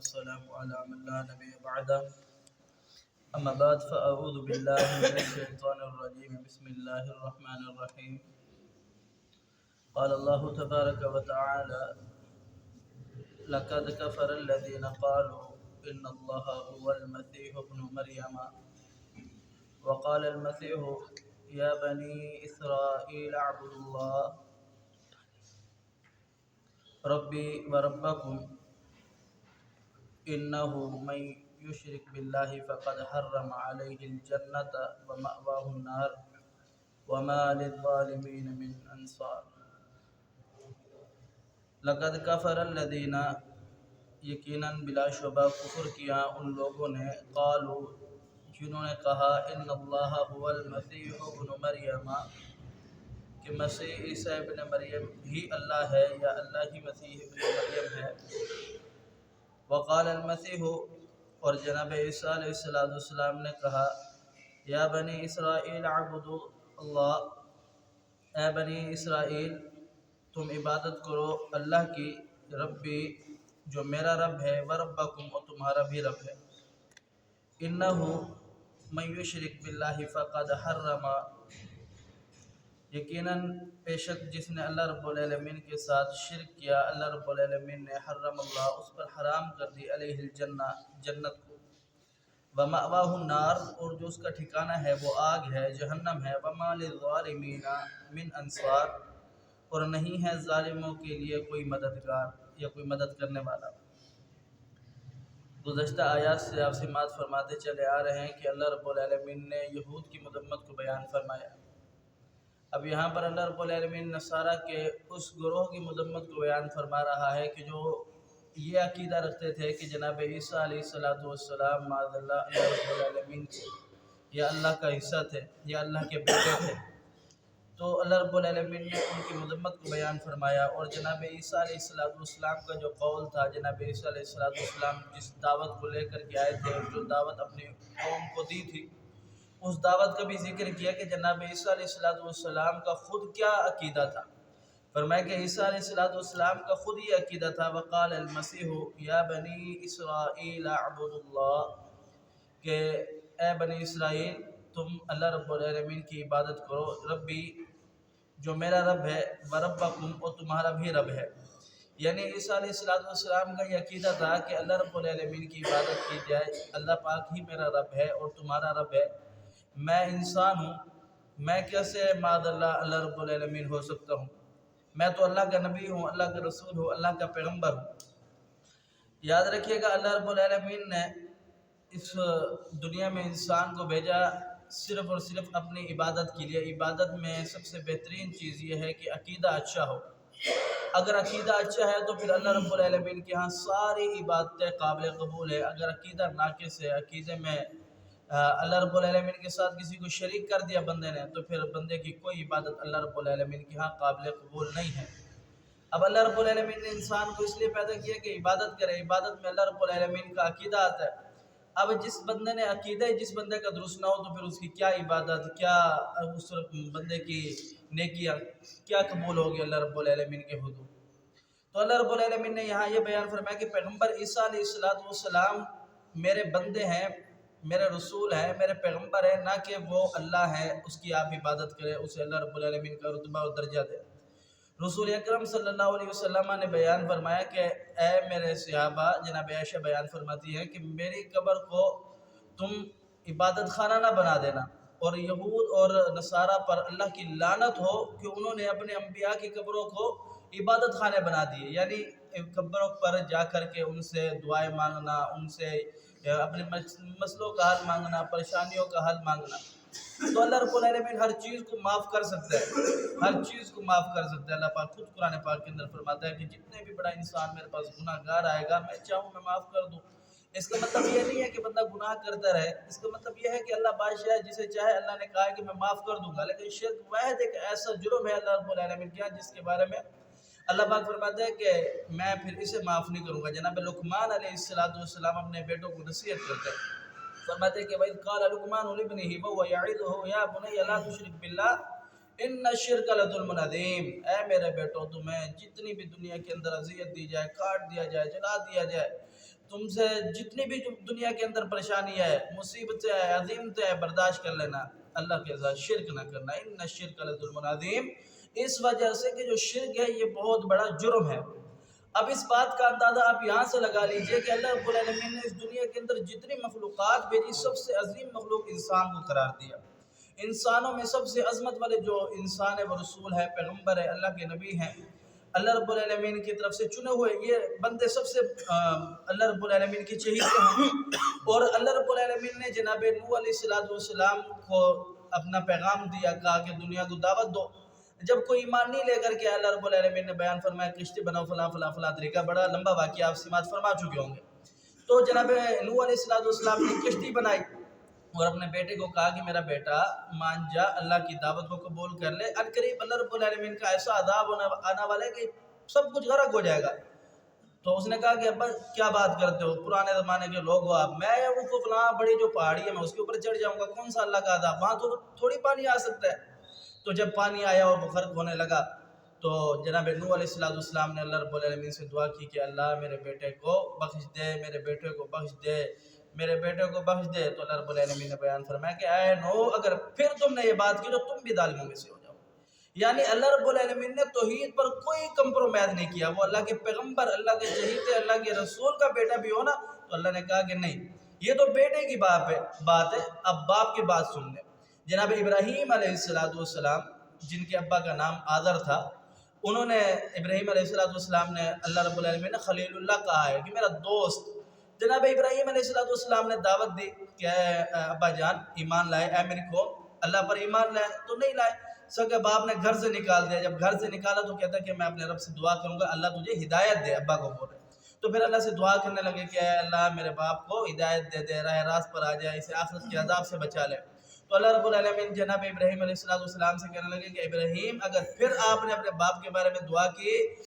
والسلام على من لا نبي بعده أما بعد فأعوذ بالله من الشيطان الرجيم بسم الله الرحمن الرحيم قال الله تبارك وتعالى لقد كفر الذين قالوا إن الله هو المسيح ابن مريم وقال المسيح يا بني إسرائيل اعبدوا الله ربي وربكم إنه من يشرك بالله فقد حرم عليه الجنة ومأواه النار وما للظالمين من أنصار لقد كفر الذين یقیناً بلا شبہ کفر کیا ان لوگوں نے قالوا جنہوں نے کہا ان اللہ هو المسیح ابن مریم کہ مسیح عیسیٰ ابن مریم ہی اللہ ہے یا اللہ ہی مسیح ابن مریم ہے وقال المسیح اور جناب عیسیٰ علیہ السلام نے کہا یا بنی اسرائیل اعبدوا اللہ اے بنی اسرائیل تم عبادت کرو اللہ کی ربی جو میرا رب ہے وربکم اور تمہارا بھی رب ہے انہو من یشرک باللہ فقد حرم یقیناً بے شک جس نے اللہ رب العالمین کے ساتھ شرک کیا اللہ رب العالمین نے حرم اللہ اس پر حرام کر دی علیہ الجنہ جنت کو ومأواہ النار اور جو اس کا ٹھکانہ ہے وہ آگ ہے جہنم ہے وما للظالمین من انصار اور نہیں ہے ظالموں کے لیے کوئی مددگار یا کوئی مدد کرنے والا گزشتہ آیات سے آپ سماعت فرماتے چلے آ رہے ہیں کہ اللہ رب العالمین نے یہود کی مذمت کو بیان فرمایا اب یہاں پر اللہ رب العالمین نصارہ کے اس گروہ کی مذمت کو بیان فرما رہا ہے کہ جو یہ عقیدہ رکھتے تھے کہ جناب عیسیٰ علیہ السلام معاذ اللہ رب العالمین یا اللہ کا حصہ تھے یا اللہ کے بیٹے تھے تو اللہ رب العالمین نے ان کی مذمت کو بیان فرمایا اور جناب عیسیٰ علیہ السلام کا جو قول تھا جناب عیسیٰ علیہ السلام جس دعوت کو لے کر کے آئے تھے جو دعوت اپنی قوم کو دی تھی اس دعوت کا بھی ذکر کیا کہ جناب عیسیٰ علیہ السلام کا خود کیا عقیدہ تھا فرمایا کہ عیسیٰ علیہ السلام کا خود یہ عقیدہ تھا وقال المسیح یا بنی اسرائیل اعبدوا اللہ کہ اے بنی اسرائیل تم اللہ رب العالمین کی عبادت کرو ربی جو میرا رب ہے وربکم اور تمہارا بھی رب ہے یعنی عیسیٰ علیہ السلام کا یہ عقیدہ تھا کہ اللہ رب العالمین کی عبادت کی جائے اللہ پاک ہی میرا رب ہے اور تمہارا رب ہے میں انسان ہوں میں کیسے معاذ اللہ رب العالمین ہو سکتا ہوں میں تو اللہ کا نبی ہوں اللہ کا رسول ہوں اللہ کا پیغمبر ہوں یاد رکھیے گا اللہ رب العالمین نے اس دنیا میں انسان کو بھیجا صرف اور صرف اپنی عبادت کے لیے عبادت میں سب سے بہترین چیز یہ ہے کہ عقیدہ اچھا ہو اگر عقیدہ اچھا ہے تو پھر اللہ رب العالمین کے ہاں ساری عبادتیں قابل قبول ہے اگر عقیدہ ناقص ہے عقیدے میں اللہ رب العالمین کے ساتھ کسی کو شریک کر دیا بندے نے تو پھر بندے کی کوئی عبادت اللہ رب العالمین کے ہاں قابل قبول نہیں ہے اب اللہ رب العالمین نے انسان کو اس لیے پیدا کیا کہ عبادت کرے عبادت میں اللہ رب العالمین کا عقیدہ آتا ہے اب جس بندے نے عقیدہ جس بندے کا درست نہ ہو تو پھر اس کی کیا عبادت کیا اس بندے کی نیکیاں کیا قبول ہوگی اللہ رب العالمین کے حضور تو اللہ رب العالمین نے یہاں یہ بیان فرمایا کہ پیغمبر عیسیٰ علیہ السلام میرے بندے ہیں میرے رسول ہیں میرے پیغمبر ہیں نہ کہ وہ اللہ ہے اس کی آپ عبادت کرے اسے اللہ رب العالمین کا رتبہ اور درجہ دے رسول اکرم صلی اللہ علیہ وسلم نے بیان فرمایا کہ اے میرے صحابہ جناب عائشہ بیان فرماتی ہے کہ میری قبر کو تم عبادت خانہ نہ بنا دینا اور یہود اور نصارہ پر اللہ کی لعنت ہو کہ انہوں نے اپنے انبیاء کی قبروں کو عبادت خانے بنا دیے یعنی قبروں پر جا کر کے ان سے دعائیں مانگنا ان سے اپنے مسئلوں کا حل مانگنا پریشانیوں کا حل مانگنا تو اللہ رب العالمین ہر چیز کو معاف کر سکتا ہے ہر چیز کو معاف کر سکتا ہے اللہ پاک خود قرآن پاک کے اندر فرماتا ہے کہ جتنے بھی بڑا انسان میرے پاس گناہ گار آئے گا میں چاہوں میں معاف کر دوں اس کا مطلب یہ نہیں ہے کہ بندہ گناہ کرتا رہے اس کا مطلب یہ ہے کہ اللہ بادشاہ ہے جسے چاہے اللہ نے کہا ہے کہ میں معاف کر دوں گا لیکن شرک واحد ایک ایسا جرم ہے اللہ رب العالمین کیا جس کے بارے میں اللہ پاک فرماتے ہیں کہ میں پھر اسے معاف نہیں کروں گا جناب لقمان علیہ السلام اپنے بیٹوں کو نصیحت کرتے ہیں فرماتے ہیں کہ وَإِذْ قَالَ لُقْمَانُ لِابْنِهِ وَهُوَ يَعِظُهُ يَا بُنَيَّ لَا تُشْرِكْ بِاللَّهِ إِنَّ الشِّرْكَ لَظُلْمٌ عَظِيمٌ اے میرے بیٹو تمہیں جتنی بھی دنیا کے اندر اذیت دی جائے کاٹ دیا جائے جلا دیا جائے تم سے جتنی بھی دنیا کے اندر پریشانی ہے، مصیبتیں ہے، عظیمتیں ہے، برداشت کر لینا، اللہ کے ساتھ شرک نہ کرنا، ان الشرک لظلم عظیم، اس وجہ سے کہ جو شرک ہے یہ بہت بڑا جرم ہے۔ اب اس بات کا اندازہ آپ یہاں سے لگا لیجئے کہ اللہ رب العالمین نے اس دنیا کے اندر جتنی مخلوقات بھیجی، سب سے عظیم مخلوق انسان کو قرار دیا۔ انسانوں میں سب سے عظمت والے جو انسان ہے وہ رسول ہے، پیغمبر ہے، اللہ کے نبی ہیں، اللہ رب العالمین کی طرف سے چنے ہوئے یہ بندے سب سے اللہ رب العالمین کی چہیتے ہیں۔ اور اللہ رب العالمین نے جناب نوح علیہ السلام کو اپنا پیغام دیا، کہا کہ دنیا کو دعوت دو۔ جب کوئی ایمان نہیں لے کر کے اللہ رب العالمین نے بیان فرمایا کشتی بناؤ فلاں فلاں فلاں طریقہ، بڑا لمبا واقعہ آپ سماعت فرما چکے ہوں گے۔ تو جناب نوح علیہ السلام نے کشتی بنائی اور اپنے بیٹے کو کہا کہ میرا بیٹا مان جا، اللہ کی دعوت کو قبول کر لے، ان قریب اللہ رب العالمین کا ایسا عذاب آنا والا ہے کہ سب کچھ غرق ہو جائے گا۔ تو اس نے کہا کہ ابا کیا بات کرتے ہو، پرانے زمانے کے لوگ ہو آپ، میں وہ فلاں بڑی جو پہاڑی ہے میں اس کے اوپر چڑھ جاؤں گا، کون سا اللہ کا عذاب، وہاں تو تھوڑی پانی آ سکتا ہے۔ تو جب پانی آیا اور وہ غرق ہونے لگا تو جناب نوح علیہ السلام نے اللہ رب العالمین سے دعا کی کہ اللہ میرے بیٹے کو بخش دے، میرے بیٹے کو بخش دے، میرے بیٹے کو بخش دے۔ تو اللہ رب العالمین نے بیان فرمایا کہ اے نوح اگر پھر تم نے یہ بات کی تو تم بھی ظالموں میں سے ہو جاؤ۔ یعنی اللہ رب العالمین نے توحید پر کوئی کمپرومائز نہیں کیا۔ وہ اللہ کے پیغمبر، اللہ کے چہیتے، اللہ کے رسول کا بیٹا بھی ہونا تو اللہ نے کہا کہ نہیں، یہ تو بیٹے کی بات ہے، اب باپ کی بات سن لیں۔ جناب ابراہیم علیہ السلام جن کے ابا کا نام آذر تھا، انہوں نے ابراہیم علیہ السلام نے اللہ رب العالمین نے خلیل اللہ کہا ہے کہ میرا دوست۔ جناب ابراہیم علیہ السلام نے دعوت دی کہ اے ابا جان ایمان لائے، اے میری قوم اللہ پر ایمان لائے، تو نہیں لائے۔ سکے باپ نے گھر سے نکال دیا، جب گھر سے نکالا تو کہتا کہ میں اپنے رب سے دعا کروں گا اللہ تجھے ہدایت دے، ابا کو بول رہے۔ تو پھر اللہ سے دعا کرنے لگے کہ اے اللہ میرے باپ کو ہدایت دے دے، راہ راست پر آ جائے، اسے آخرت کے عذاب سے بچا لے۔ تو اللہ رب العالمین جناب ابراہیم علیہ السلام سے کہنے لگے کہ ابراہیم اگر پھر آپ نے اپنے باپ کے بارے میں دعا کی